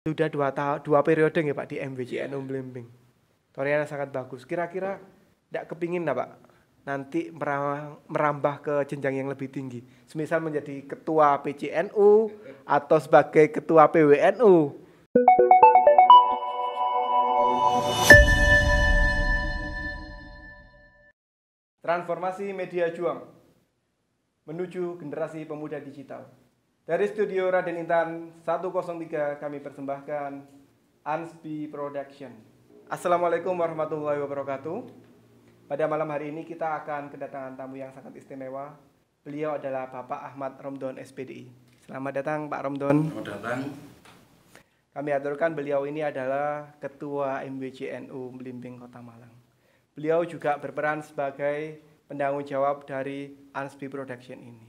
Sudah dua periode ya Pak di MWCNU Blimbing. Toriana sangat bagus. Kira-kira tidak kepingin lah Pak nanti merambah ke jenjang yang lebih tinggi. Semisal menjadi ketua PCNU atau sebagai ketua PWNU. Transformasi media juang menuju generasi pemuda digital. Dari studio Raden Intan 103 kami persembahkan Anspi Production. Assalamualaikum warahmatullahi wabarakatuh. Pada malam hari ini kita akan kedatangan tamu yang sangat istimewa. Beliau adalah Bapak Ahmad Romdon SPDI. Selamat datang Pak Romdon. Selamat datang. Kami aturkan beliau ini adalah Ketua MWCNU Blimbing Kota Malang. Beliau juga berperan sebagai penanggung jawab dari Anspi Production ini.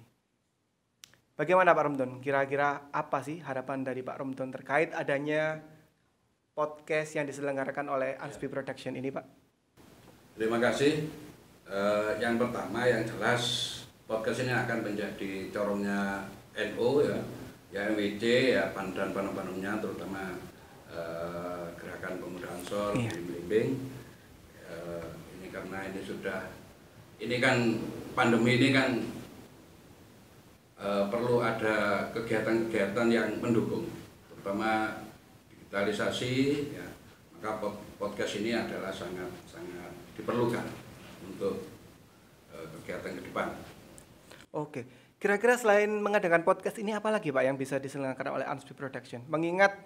Bagaimana Pak Romdon? Kira-kira apa sih harapan dari Pak Romdon terkait adanya podcast yang diselenggarakan oleh Anspi Production ini, Pak? Terima kasih. Yang pertama, yang jelas podcast ini akan menjadi corongnya NU ya MWC ya dan panum-panumnya terutama Gerakan Pemuda Ansor di Blimbing. Ini karena ini kan pandemi ini kan perlu ada kegiatan-kegiatan yang mendukung, terutama digitalisasi. Ya, maka podcast ini adalah sangat diperlukan untuk kegiatan ke depan. Oke, kira-kira selain mengadakan podcast ini apa lagi Pak yang bisa diselenggarakan oleh Anspi Production? Mengingat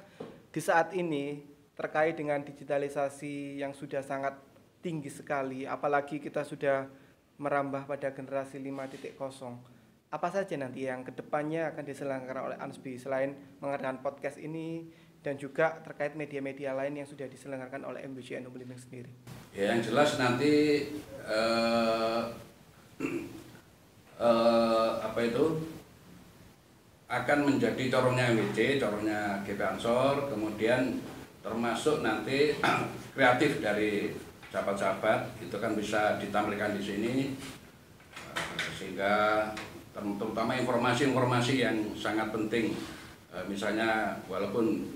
di saat ini terkait dengan digitalisasi yang sudah sangat tinggi sekali, apalagi kita sudah merambah pada generasi 5.0. Apa saja nanti yang kedepannya akan diselenggarakan oleh Anspi selain mengadakan podcast ini dan juga terkait media-media lain yang sudah diselenggarakan oleh MWCNU Blimbing sendiri? Ya, yang jelas nanti akan menjadi corongnya MWC, corongnya GP Ansor, kemudian termasuk nanti kreatif dari sahabat-sahabat itu kan bisa ditampilkan di sini sehingga terutama informasi-informasi yang sangat penting, misalnya walaupun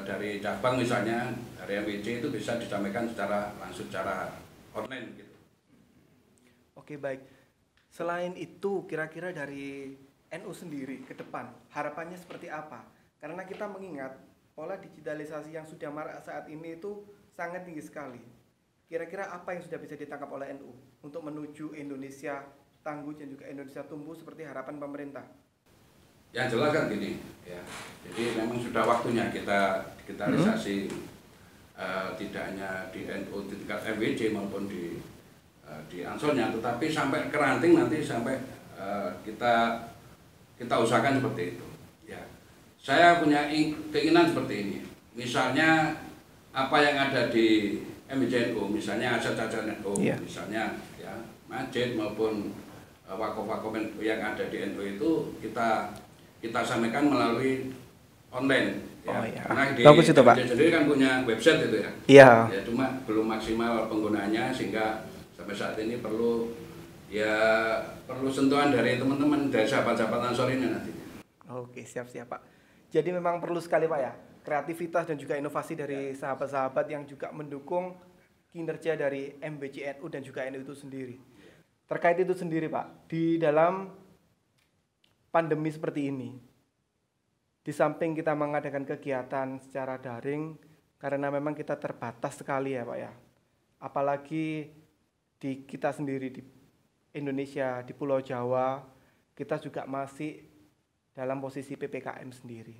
dari cabang misalnya dari MWC itu bisa disampaikan langsung secara online gitu. Oke, baik. Selain itu kira-kira dari NU sendiri ke depan harapannya seperti apa? Karena kita mengingat pola digitalisasi yang sudah marak saat ini itu sangat tinggi sekali. Kira-kira apa yang sudah bisa ditangkap oleh NU untuk menuju Indonesia tangguh dan juga Indonesia tumbuh seperti harapan pemerintah? Yang jelas kan gini ya, jadi memang sudah waktunya kita digitalisasi, tidak hanya di NU di tingkat MWC maupun di Ansornya, tetapi sampai ke ranting nanti sampai kita usahakan seperti itu ya. Saya punya keinginan seperti ini, misalnya apa yang ada di MWCNU, misalnya aset-aset NU, misalnya ya masjid maupun wakaf-wakaf yang ada di NU itu kita sampaikan melalui online ya. Karena di bagus itu, Pak. sendiri kan punya website itu ya. Iya. Ya cuma belum maksimal penggunanya sehingga sampai saat ini perlu sentuhan dari teman-teman dari sahabat-sahabat Ansor ini nanti. Oke, siap-siap Pak. Jadi memang perlu sekali Pak ya kreativitas dan juga inovasi dari sahabat-sahabat yang juga mendukung kinerja dari MWCNU dan juga NU itu sendiri. Terkait itu sendiri Pak, di dalam pandemi seperti ini, di samping kita mengadakan kegiatan secara daring, karena memang kita terbatas sekali ya Pak ya, apalagi di kita sendiri di Indonesia, di Pulau Jawa, kita juga masih dalam posisi PPKM sendiri.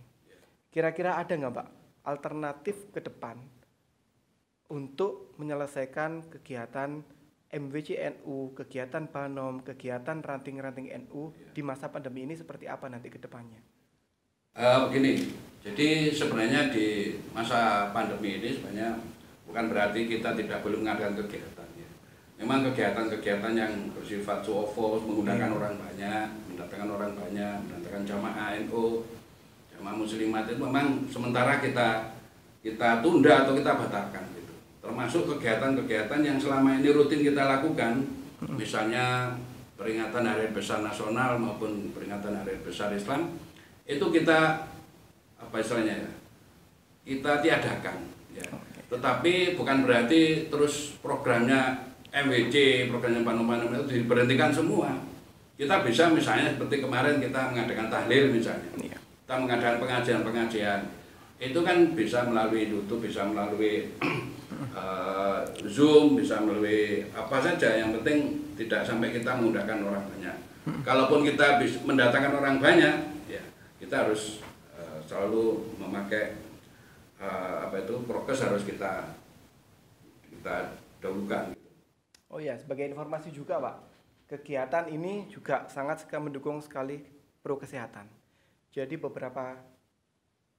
Kira-kira ada nggak Pak alternatif ke depan untuk menyelesaikan kegiatan MWCNU, kegiatan Panom, kegiatan ranting-ranting NU di masa pandemi ini seperti apa nanti ke depannya? Begini, jadi sebenarnya di masa pandemi ini sebenarnya bukan berarti kita tidak boleh mengadakan kegiatan. Ya. Memang kegiatan-kegiatan yang bersifat show of force, menggunakan orang banyak, mendatangkan orang banyak, mendatangkan jamaah NU, jamaah muslimat itu memang sementara kita tunda atau kita batalkan gitu. Termasuk kegiatan-kegiatan yang selama ini rutin kita lakukan, misalnya peringatan Hari Besar Nasional maupun peringatan Hari Besar Islam, itu kita apa istilahnya ya, kita tiadakan ya. Tetapi bukan berarti terus programnya MWC, programnya Panem itu diberhentikan semua. Kita bisa misalnya seperti kemarin kita mengadakan tahlil misalnya, kita mengadakan pengajian-pengajian, itu kan bisa melalui YouTube, bisa melalui Zoom, bisa melalui apa saja, yang penting tidak sampai kita mengundangkan orang banyak. Kalaupun kita bisa mendatangkan orang banyak, ya kita harus selalu memakai prokes harus kita dahulukan. Oh ya, sebagai informasi juga Pak, kegiatan ini juga sangat mendukung sekali pro kesehatan. Jadi beberapa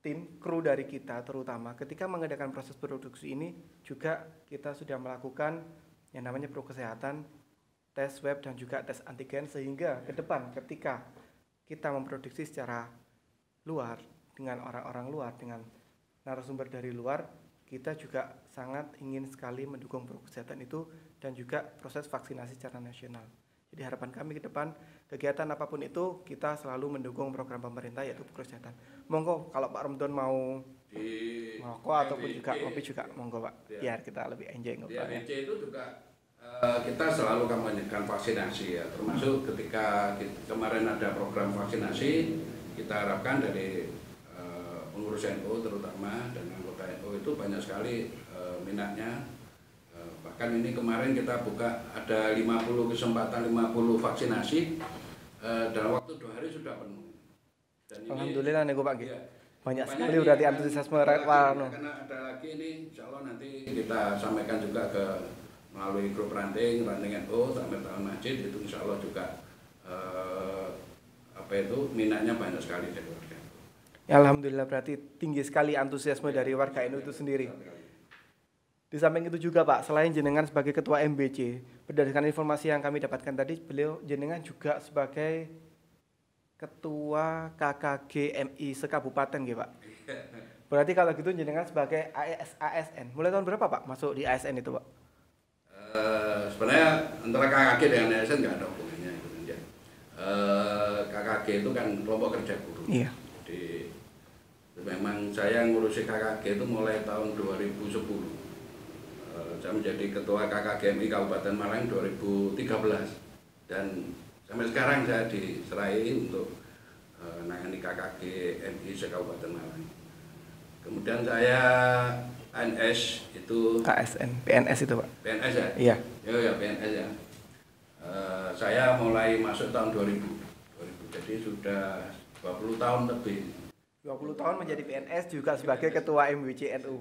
tim, kru dari kita terutama ketika mengadakan proses produksi ini juga kita sudah melakukan yang namanya pro kesehatan, tes swab dan juga tes antigen, sehingga ke depan ketika kita memproduksi secara luar dengan orang-orang luar, dengan narasumber dari luar, kita juga sangat ingin sekali mendukung pro kesehatan itu dan juga proses vaksinasi secara nasional. Jadi harapan kami ke depan, kegiatan apapun itu kita selalu mendukung program pemerintah yaitu pro kesehatan. Monggo kalau Pak Romdon mau merokok ataupun juga ngopi juga monggo Pak, biar kita lebih enjoy ngobrolnya. Di itu juga kita selalu kampanyekan vaksinasi ya, termasuk ketika kemarin ada program vaksinasi, kita harapkan dari pengurus NU terutama dan anggota NU itu banyak sekali minatnya. Bahkan ini kemarin kita buka ada 50 kesempatan 50 vaksinasi dalam waktu 2 hari sudah penuh. Dan Alhamdulillah nih Pak. Ya, banyak sekali berarti antusiasme Warno. Karena ada lagi ini, insya Allah nanti kita sampaikan juga ke melalui grup ranting NU, Takmir Tahun Masjid, itu insya Allah juga minatnya banyak sekali dari warga. Ya, Alhamdulillah berarti tinggi sekali antusiasme dari warga NU itu sendiri. Di samping itu juga Pak, selain jenengan sebagai ketua MBC, berdasarkan informasi yang kami dapatkan tadi, beliau jenengan juga sebagai ketua KKG MI sekabupaten gitu Pak. Berarti kalau gitu jenengan sebagai ASN. Mulai tahun berapa Pak masuk di ASN itu Pak? Sebenarnya antara KKG dengan ASN nggak ada hubungannya. KKG itu kan kelompok kerja guru. Iya. Jadi memang saya ngurusi KKG itu mulai tahun 2010. Saya menjadi ketua KKG MI Kabupaten Malang 2013 dan sampai sekarang saya diserahi untuk menangani KKG MI se-Kabupaten Malang. Kemudian saya PNS itu KSN, PNS itu Pak? PNS ya? Iya. Ya PNS ya. Saya mulai masuk tahun 2000, jadi sudah 20 tahun lebih. 20 tahun menjadi PNS juga sebagai ketua MWC NU.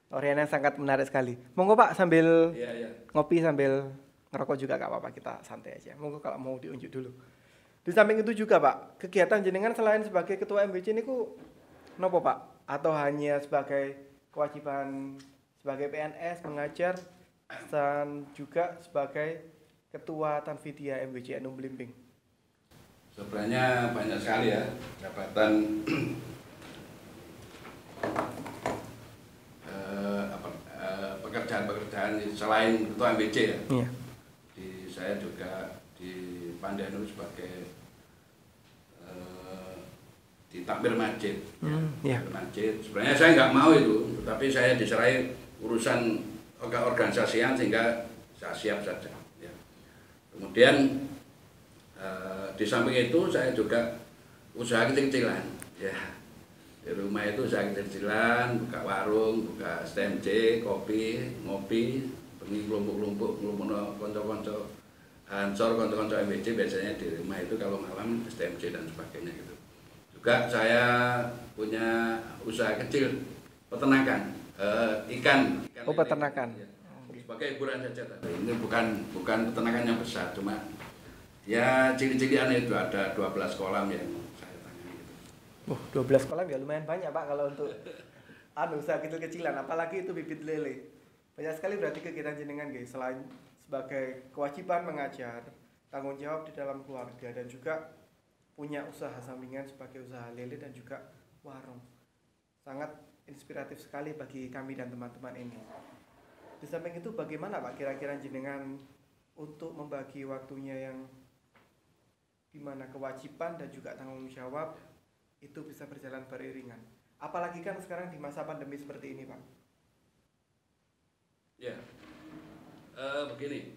Orientasi yang sangat menarik sekali. Monggo Pak sambil ngopi sambil ngerokok juga gak apa-apa, kita santai aja. Monggo kalau mau diunjuk dulu. Di samping itu juga Pak, kegiatan jenengan selain sebagai ketua MBC ini nopo Pak? Atau hanya sebagai kewajiban sebagai PNS mengajar dan juga sebagai ketua Tanfidia MBC NU Belimbing? Sebenarnya banyak sekali ya jabatan pekerjaan-pekerjaan selain ketua MBC ya. Iya. Saya juga di Pandanu sebagai di Takmir Masjid. Masjid. Sebenarnya saya nggak mau itu, tapi saya diserai urusan organisasian sehingga saya siap saja. Ya. Kemudian di samping itu saya juga usaha kecil-kecilan. Ya. Di rumah itu usaha kecil-kecilan, buka warung, buka STMJ, kopi, ngopi, pergi kelompok-kelompok, konco-konco Ansor, konco-konco MBC biasanya di rumah itu kalau malam STMJ dan sebagainya gitu. Juga saya punya usaha kecil peternakan ikan. Oh, peternakan. Ya. Sebagai hiburan saja. Ini bukan peternakan yang besar, cuma ya cili-cilian itu ada 12 kolam yang saya tangani gitu. 12 kolam ya lumayan banyak Pak kalau untuk usaha kecil-kecilan, apalagi itu bibit lele. Banyak sekali berarti kegiatan jenengan guys, selain sebagai kewajiban mengajar, tanggung jawab di dalam keluarga, dan juga punya usaha sampingan sebagai usaha lele dan juga warung. Sangat inspiratif sekali bagi kami dan teman-teman ini. Di samping itu bagaimana Pak kira-kira jenengan untuk membagi waktunya yang dimana kewajiban dan juga tanggung jawab itu bisa berjalan beriringan? Apalagi kan sekarang di masa pandemi seperti ini, Pak. Ya, begini.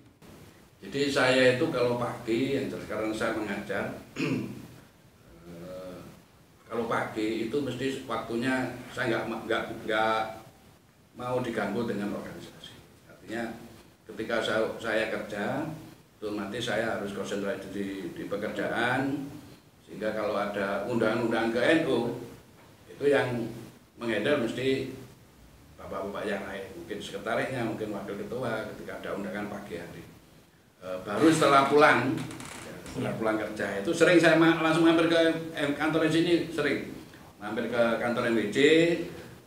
Jadi saya itu kalau pagi, yang sekarang saya mengajar, kalau pagi itu mesti waktunya saya nggak mau diganggu dengan organisasi. Artinya ketika saya kerja, otomatis saya harus konsentrasi di pekerjaan, sehingga kalau ada undang-undang ke NU itu yang menghandle mesti bapak-bapak yang lain, mungkin sekretarisnya, mungkin wakil ketua ketika ada undangan pagi hari. Baru setelah pulang kerja itu sering saya langsung mampir ke kantor sini, sering mampir ke kantor MWC,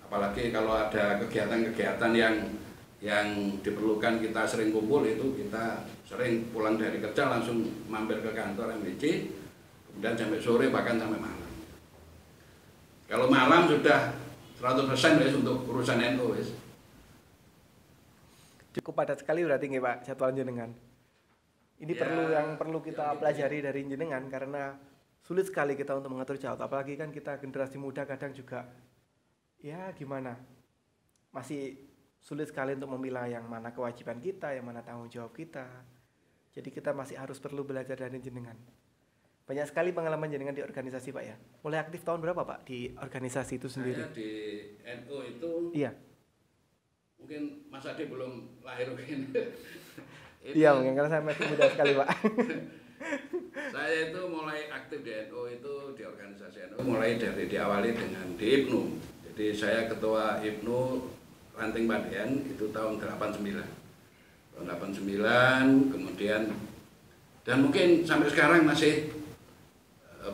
apalagi kalau ada kegiatan-kegiatan yang diperlukan kita sering kumpul, itu kita sering pulang dari kerja langsung mampir ke kantor MWC, kemudian sampai sore bahkan sampai malam. Kalau malam sudah 100% wis untuk urusan NU wis. Cukup padat sekali berarti nggih Pak jadwal jenengan. Ini perlu kita pelajari dari jenengan karena sulit sekali kita untuk mengatur jadwal, apalagi kan kita generasi muda kadang juga ya gimana? Masih sulit sekali untuk memilah yang mana kewajiban kita, yang mana tanggung jawab kita. Jadi kita masih harus perlu belajar dari jenengan. Banyak sekali pengalaman jenengan di organisasi Pak ya. Mulai aktif tahun berapa Pak di organisasi itu sendiri? Saya di NU itu Iya. Mungkin Mas Ade belum lahir mungkin. Iya mungkin karena saya masih muda sekali Pak. Saya itu mulai aktif di NU itu di organisasi NU mulai dari diawali dengan di IPNU. Jadi saya ketua IPNU Ranting Pandian itu tahun 89. Tahun 89 kemudian dan mungkin sampai sekarang masih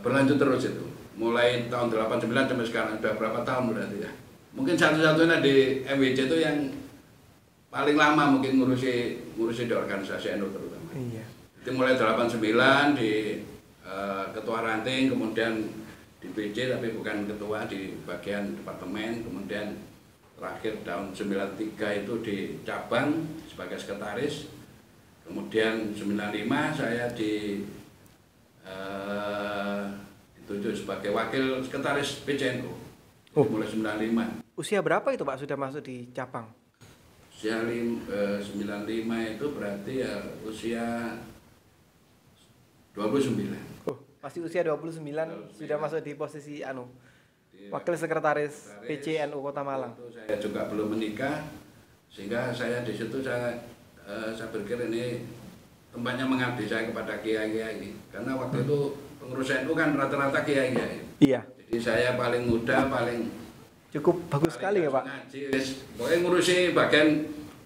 berlanjut terus itu. Mulai tahun 89 sampai sekarang sudah berapa tahun berarti ya. Mungkin satu-satunya di MWC itu yang paling lama mungkin ngurusi di organisasi NU terutama. Iya. Jadi mulai 89 di ketua ranting, kemudian di BC tapi bukan ketua di bagian departemen, kemudian terakhir tahun 93 itu di cabang sebagai sekretaris. Kemudian 95 saya ditunjuk sebagai wakil sekretaris PCNU. Mulai 95. Usia berapa itu Pak sudah masuk di cabang? Usia 95 itu berarti ya usia 29. Masih usia 29 sudah masuk di posisi wakil sekretaris PCNU Kota Malang. Saya juga belum menikah, sehingga saya di situ saya berpikir ini tempatnya mengabdi saya kepada kiai-kiai. Karena waktu itu pengurus NU kan rata-rata kiai-kiai. Iya. Jadi saya paling muda, paling cukup bagus sekali ya Pak. Ngaji, pokoknya ngurusi bagian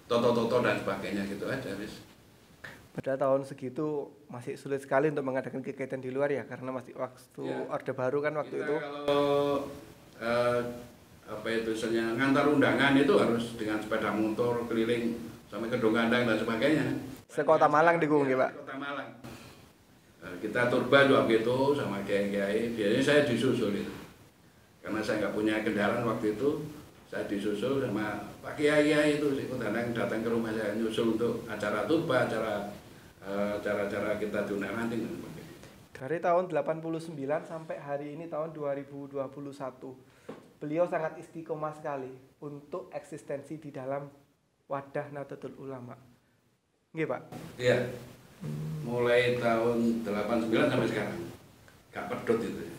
toto-toto dan sebagainya gitu aja wis. Pada tahun segitu masih sulit sekali untuk mengadakan kegiatan di luar ya, karena masih waktu Orde Baru kan waktu kita itu. Kalau misalnya ngantar undangan itu harus dengan sepeda motor keliling sampai ke Dongkandang dan sebagainya. Sekota Malang digung ya Pak. Kota Malang. Kita turba juga gitu sama kiai-kiai. Biasanya saya disusul itu. Karena saya nggak punya kendaraan waktu itu, saya disusul sama Pak Kiai itu ikut datang ke rumah saya nyusul untuk acara turba, acara kita diundang nanti dan sebagainya. Dari tahun 89 sampai hari ini tahun 2021, beliau sangat istiqomah sekali untuk eksistensi di dalam wadah Nahdlatul Ulama. Nggih Pak? Iya. Mulai tahun 89 sampai sekarang. Gak pedot itu.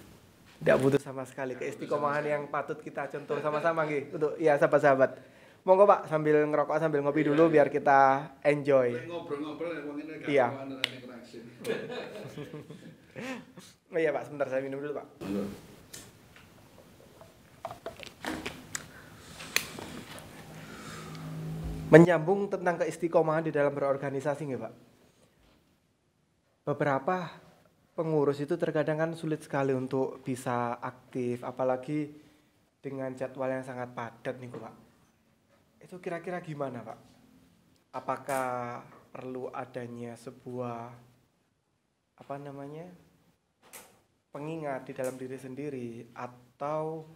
Tidak putus sama sekali, keistiqomahan yang patut kita contoh sama-sama nggih untuk ya sahabat-sahabat. Monggo Pak sambil ngerokok sambil ngopi dulu biar kita enjoy. Ngobrol-ngobrol wong ini gak iya. interaksi. Oh iya Pak, sebentar saya minum dulu Pak. Menyambung tentang keistiqomahan di dalam berorganisasi nggih Pak. Beberapa pengurus itu terkadang kan sulit sekali untuk bisa aktif, apalagi dengan jadwal yang sangat padat nih Pak. Itu kira-kira gimana Pak? Apakah perlu adanya sebuah pengingat di dalam diri sendiri, atau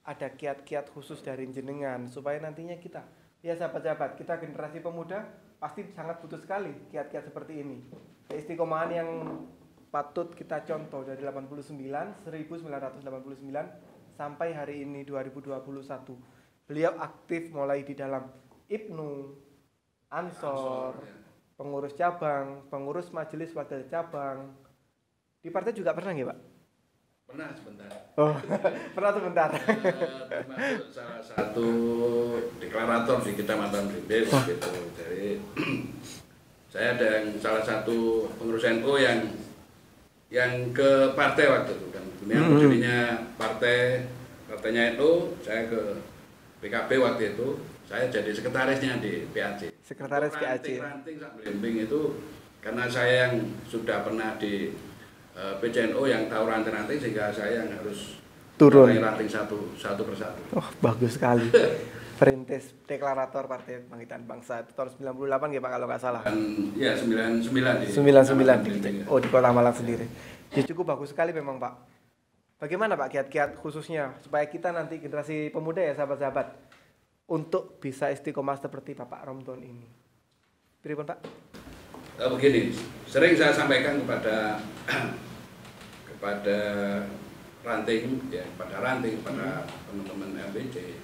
ada kiat-kiat khusus dari jenengan supaya nantinya kita, ya sahabat-sahabat, kita generasi pemuda pasti sangat butuh sekali kiat-kiat seperti ini. Keistiqomahan yang patut kita contoh dari 1989 sampai hari ini 2021 beliau aktif mulai di dalam IPNU, Ansor, Ya. pengurus cabang, pengurus majelis wakil cabang. Di partai juga pernah nggih, Pak? Pernah sebentar. Oh, pernah sebentar. Termasuk salah satu deklarator di Kecamatan Blimbing gitu. Jadi saya ada yang salah satu pengurus NU yang ke partai waktu itu kan. Kemudian berdirinya partainya NU, saya ke PKB waktu itu. Saya jadi sekretarisnya di PAC. Sekretaris PAC. Ranting Blimbing itu karena saya yang sudah pernah di PCNU yang tahu ranting-ranting sehingga saya yang harus Turun. ranting satu persatu. Oh, bagus sekali. Perintis deklarator Partai Kebangkitan Bangsa itu tahun 98 ya Pak kalau nggak salah. Dan ya 99 di 99 di, Blimbing, ya. oh di Kota Malang sendiri. Ya cukup bagus sekali memang Pak. Bagaimana Pak kiat-kiat khususnya supaya kita nanti generasi pemuda ya sahabat-sahabat untuk bisa istiqomah seperti Bapak Romton ini. Pripun Pak? Begini, sering saya sampaikan kepada ranting ya, kepada teman-teman MBC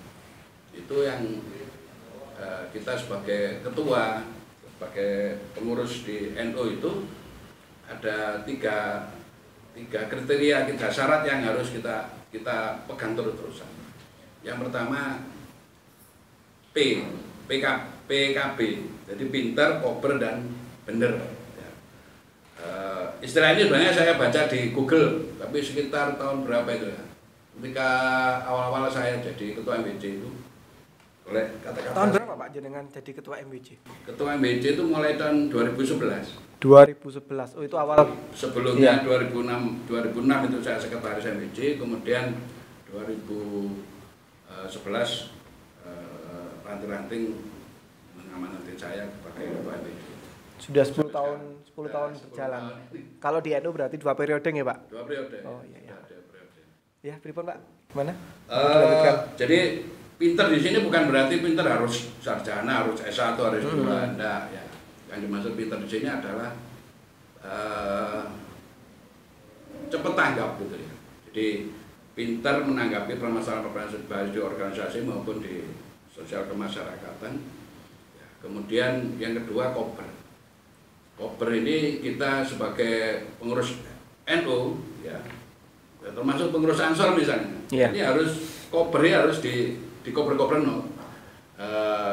itu yang kita sebagai ketua, sebagai pengurus di NU itu ada tiga kriteria, tiga syarat yang harus kita pegang terus-terusan. Yang pertama PKB, jadi pintar, kober dan bener. Ya. Istilah ini sebenarnya saya baca di Google, tapi sekitar tahun berapa itu ya? Ketika awal-awal saya jadi ketua MBC itu, oleh kata-kata. Tahun berapa Pak jenengan jadi ketua MBC? Ketua MBC itu mulai tahun 2011. 2011. Oh itu awal. Sebelumnya Iya. 2006 itu saya sekretaris MBC, kemudian 2011 ranting-ranting mengamanati saya sebagai ketua MBC. Sudah 10 tahun berjalan. Kalau di NU berarti 2 periode ya Pak? 2 periode. Oh iya. Dua periode. Ya, pripun Pak? Gimana? Jadi pinter di sini bukan berarti pinter harus sarjana, harus S1, harus S2. Enggak, ya. Yang dimaksud pinter di sini adalah cepat tanggap gitu ya. Jadi pinter menanggapi permasalahan-permasalahan baik di organisasi maupun di sosial kemasyarakatan. Ya, kemudian yang kedua kober. Kober ini kita sebagai pengurus NU ya, termasuk pengurus Ansor misalnya, ini harus kobernya harus di kober-kober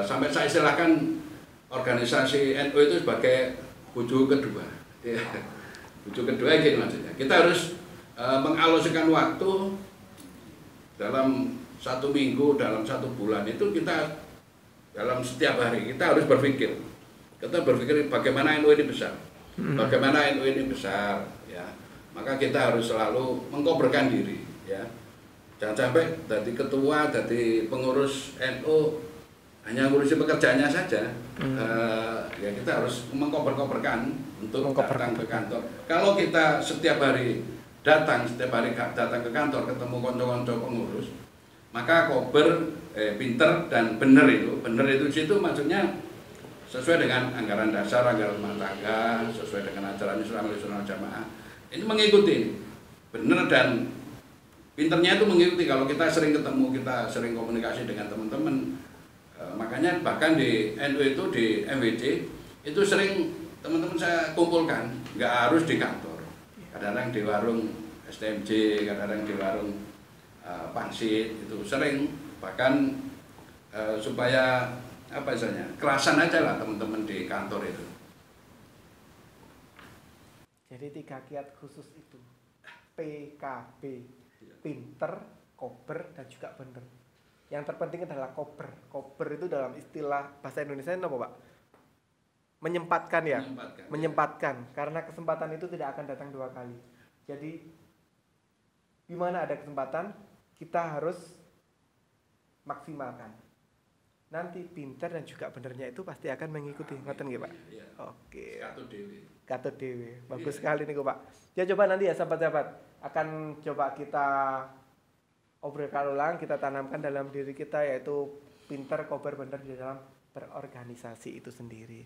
sampai saya istilahkan organisasi NU itu sebagai buju kedua. Ya. Buju kedua gitu maksudnya. Kita harus mengalokasikan waktu dalam 1 minggu, dalam 1 bulan itu kita dalam setiap hari kita harus berpikir. Kita berpikir bagaimana NU ini besar, bagaimana NU ini besar, ya. Maka kita harus selalu mengkoberkan diri, ya. Jangan sampai dari ketua, dari pengurus NU hanya ngurusi pekerjaannya saja. Ya kita harus mengkober-koberkan untuk datang ke kantor. Kalau kita setiap hari datang ke kantor, ketemu konco-konco pengurus, maka kober, pinter dan bener itu di situ maksudnya sesuai dengan anggaran dasar, anggaran rumah tangga, sesuai dengan ajaran Islam Jamaah. Ini mengikuti, benar dan pinternya itu mengikuti. Kalau kita sering ketemu, kita sering komunikasi dengan teman-teman, makanya bahkan di NU itu di MWC itu sering teman-teman saya kumpulkan, nggak harus di kantor, kadang-kadang di warung STMJ, kadang-kadang di warung pangsit itu sering, bahkan supaya apa istilahnya, kerasan aja lah teman-teman di kantor itu. Jadi 3 kiat khusus itu, PKB, pinter, kober, dan juga bener. Yang terpenting adalah kober. Kober itu dalam istilah bahasa Indonesia apa Pak? Menyempatkan ya? Menyempatkan. Karena kesempatan itu tidak akan datang 2 kali. Jadi, di mana ada kesempatan, kita harus maksimalkan. Nanti pinter dan juga benernya itu pasti akan mengikuti. Ngoten nggih Pak? Iya. Oke. Katut dewe. Bagus sekali nih Pak. Ya coba nanti ya sahabat-sahabat akan coba kita obrolkan ulang, kita tanamkan dalam diri kita yaitu pinter, kober, bener di dalam berorganisasi itu sendiri.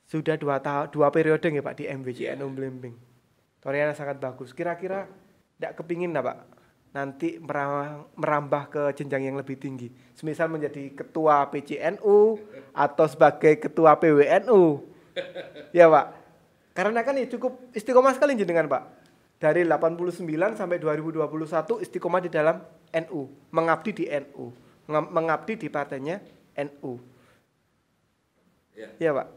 Sudah 2 periode nggih Pak di MBC NU Blimbing. Toriana sangat bagus. Kira-kira tidak kepingin Pak nanti merambah ke jenjang yang lebih tinggi. Semisal menjadi ketua PCNU atau sebagai ketua PWNU. Ya Pak. Karena kan ya cukup istiqomah sekali jenengan Pak. Dari 89 sampai 2021 istiqomah di dalam NU. Mengabdi di NU. Mengabdi di partainya NU. Ya Pak.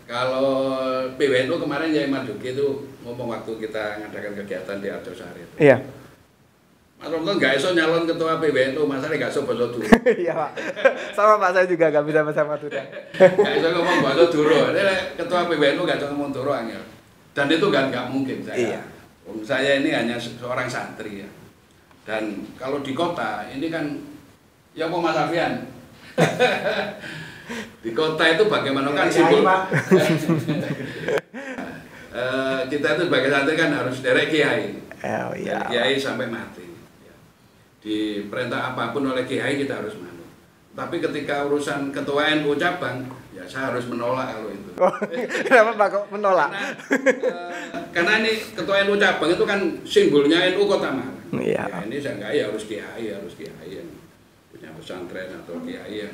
Kalau PWNU kemarin ya Marzuki itu ngomong waktu kita ngadakan kegiatan di Arjosari. Iya. Mas Romton nggak iso nyalon ketua PWNU, masalah nggak iso bahasa Duro. Iya Pak. Sama Pak saya juga nggak bisa bahasa Madura. Nggak iso ngomong bahasa Duro. Ini ketua PWNU nggak iso ngomong Duro angel. Dan itu nggak mungkin saya. Iya. Saya ini hanya seorang santri ya. Dan kalau di kota ini kan ya apa Mas Afian? Di kota itu bagaimana kan simbol kita itu sebagai santri kan harus derek kiai. Oh, iya. Dari kiai sampai mati. Di perintah apapun oleh kiai kita harus manut. Tapi ketika urusan ketua NU cabang, ya saya harus menolak kalau itu. Kenapa Pak kok menolak? Karena ini ketua NU cabang itu kan simbolnya NU Kota Malang. Iya. Ya, ini saya enggak ya harus kiai yang punya pesantren atau kiai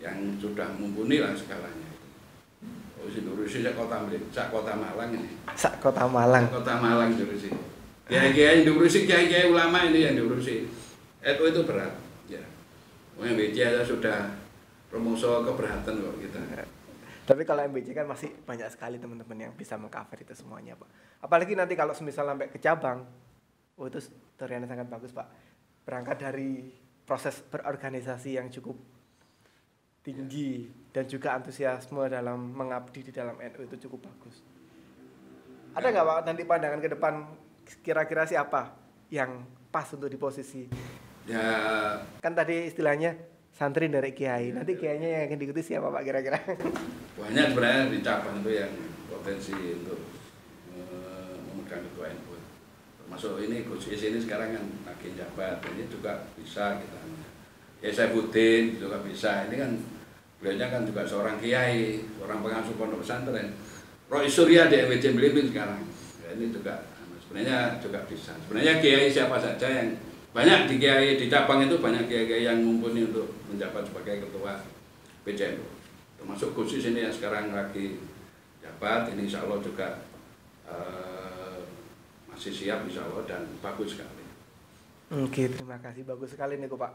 yang sudah mumpuni lah segalanya. Oh, diurusi Kota Malang ini. Kota Malang. Kota Malang diurusi. Kiai-kiai yang diurusi, kiai-kiai ulama ini yang diurusi. NU itu berat. Ya. MBC aja sudah promoso keberatan kok kita. Tapi kalau MBC kan masih banyak sekali teman-teman yang bisa mengcover itu semuanya Pak. Apalagi nanti kalau semisal sampai ke cabang, oh itu ternyata sangat bagus Pak. Berangkat dari proses berorganisasi yang cukup tinggi dan juga antusiasme dalam mengabdi di dalam NU itu cukup bagus. Ada nggak Pak nanti pandangan ke depan kira-kira siapa yang pas untuk di posisi? Ya Kan tadi istilahnya santri dari kiai. Nanti kiainya yang akan diikuti siapa Pak kira-kira? banyak sebenarnya di cabang itu yang potensi untuk memegang ketua NU. Termasuk ini Gus Is ini sekarang kan lagi jabat, ini juga bisa kita. Ya Saifuddin juga bisa. Ini kan beliaunya kan juga seorang kiai, seorang pengasuh pondok pesantren. Roy Surya di MWC Belimbing sekarang. Ya, ini juga sebenarnya juga bisa. Sebenarnya kiai siapa saja yang banyak di kiai di cabang itu banyak kiai yang mumpuni untuk menjabat sebagai ketua PCNU. Termasuk Gus Is ini yang sekarang lagi jabat, ini insya Allah juga masih siap insya Allah dan bagus sekali. Oke, terima kasih, bagus sekali nih Pak.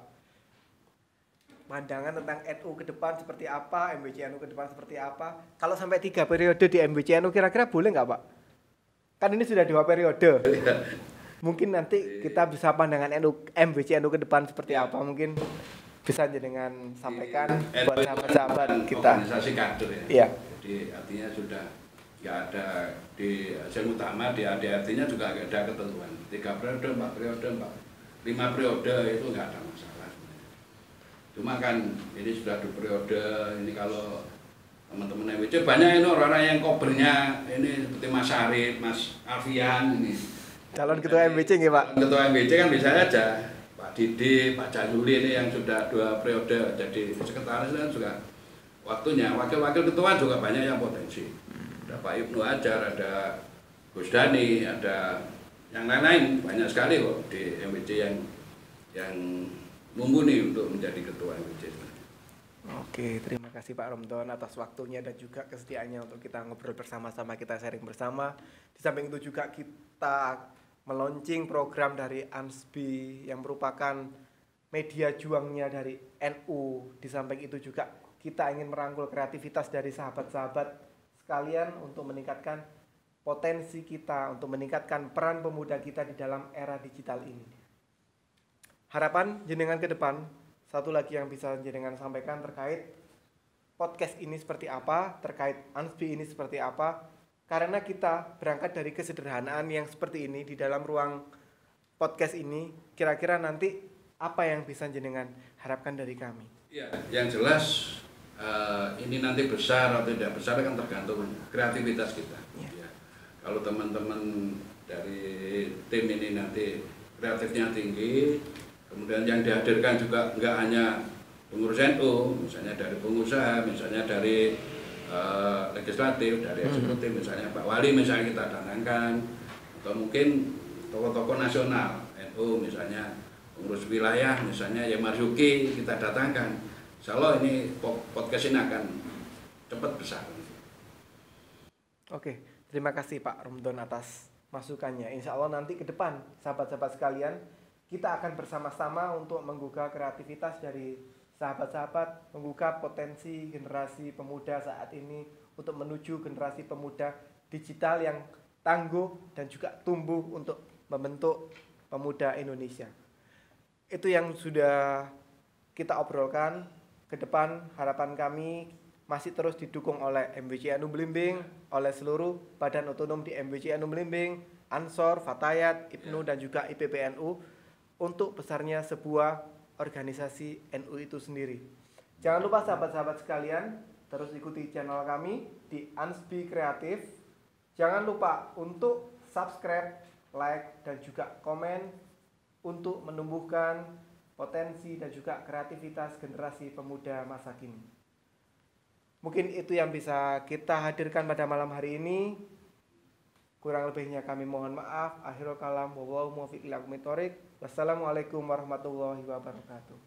Pandangan tentang NU ke depan seperti apa, MBCNU ke depan seperti apa. Kalau sampai 3 periode di MBCNU kira-kira boleh nggak Pak? Kan ini sudah 2 periode. Mungkin nanti kita bisa pandangan MBCNU ke depan seperti apa, mungkin bisa dengan sampaikan buat sahabat-sahabat kita. Organisasi kader ya. Iya. Jadi artinya sudah nggak ada di hasil utama, di AD-nya juga nggak ada ketentuan. 3 periode, 4 periode, 5 periode itu nggak ada masalah. Cuma kan ini sudah 2 periode, ini kalau teman-teman MWC banyak ini orang-orang yang kobernya ini seperti Mas Arif, Mas Afian ini. Calon ketua MBC nggih Pak? Ketua MBC kan bisa aja, Pak Didi, Pak Jazuli ini yang sudah 2 periode jadi sekretaris kan juga waktunya. Wakil-wakil ketua juga banyak yang potensi. Ada Pak Ibnu Ajar, ada Gus Dani, ada yang lain-lain banyak sekali kok di MWC yang mumpuni untuk menjadi ketua MWC. Oke, terima kasih Pak Romton atas waktunya dan juga kesediaannya untuk kita ngobrol bersama-sama, kita sharing bersama. Di samping itu juga kita meluncing program dari ANSBI yang merupakan media juangnya dari NU. Di samping itu juga kita ingin merangkul kreativitas dari sahabat-sahabat sekalian untuk meningkatkan potensi kita, untuk meningkatkan peran pemuda kita di dalam era digital ini. Harapan jenengan ke depan, satu lagi yang bisa jenengan sampaikan terkait podcast ini seperti apa, terkait ANSBI ini seperti apa, karena kita berangkat dari kesederhanaan yang seperti ini di dalam ruang podcast ini, kira-kira nanti apa yang bisa jenengan harapkan dari kami? Ya, yang jelas ini nanti besar atau tidak besar kan tergantung kreativitas kita. Ya. Kalau teman-teman dari tim ini nanti kreatifnya tinggi, kemudian yang dihadirkan juga enggak hanya pengurus NU, misalnya dari pengusaha, misalnya dari legislatif, dari eksekutif, misalnya Pak Wali misalnya kita datangkan, atau mungkin tokoh-tokoh nasional NU, misalnya pengurus wilayah, misalnya ya Marzuki kita datangkan. Insya Allah ini podcast ini akan cepat besar. Oke, terima kasih Pak Romdon atas masukannya. Insya Allah nanti ke depan, sahabat-sahabat sekalian, kita akan bersama-sama untuk menggugah kreativitas dari sahabat-sahabat, menggugah potensi generasi pemuda saat ini untuk menuju generasi pemuda digital yang tangguh dan juga tumbuh untuk membentuk pemuda Indonesia. Itu yang sudah kita obrolkan. Ke depan harapan kami masih terus didukung oleh MBCNU Belimbing, oleh seluruh badan otonom di MBCNU Belimbing, Ansor, Fatayat, IPNU dan juga IPPNU untuk besarnya sebuah organisasi NU itu sendiri. Jangan lupa sahabat-sahabat sekalian, terus ikuti channel kami di Ansbi Kreatif. Jangan lupa untuk subscribe, like dan juga komen untuk menumbuhkan potensi dan juga kreativitas generasi pemuda masa kini. Mungkin itu yang bisa kita hadirkan pada malam hari ini. Kurang lebihnya kami mohon maaf. Akhirul kalam, wallahu muwaffiq ila aqwamit thoriq. Wassalamualaikum warahmatullahi wabarakatuh.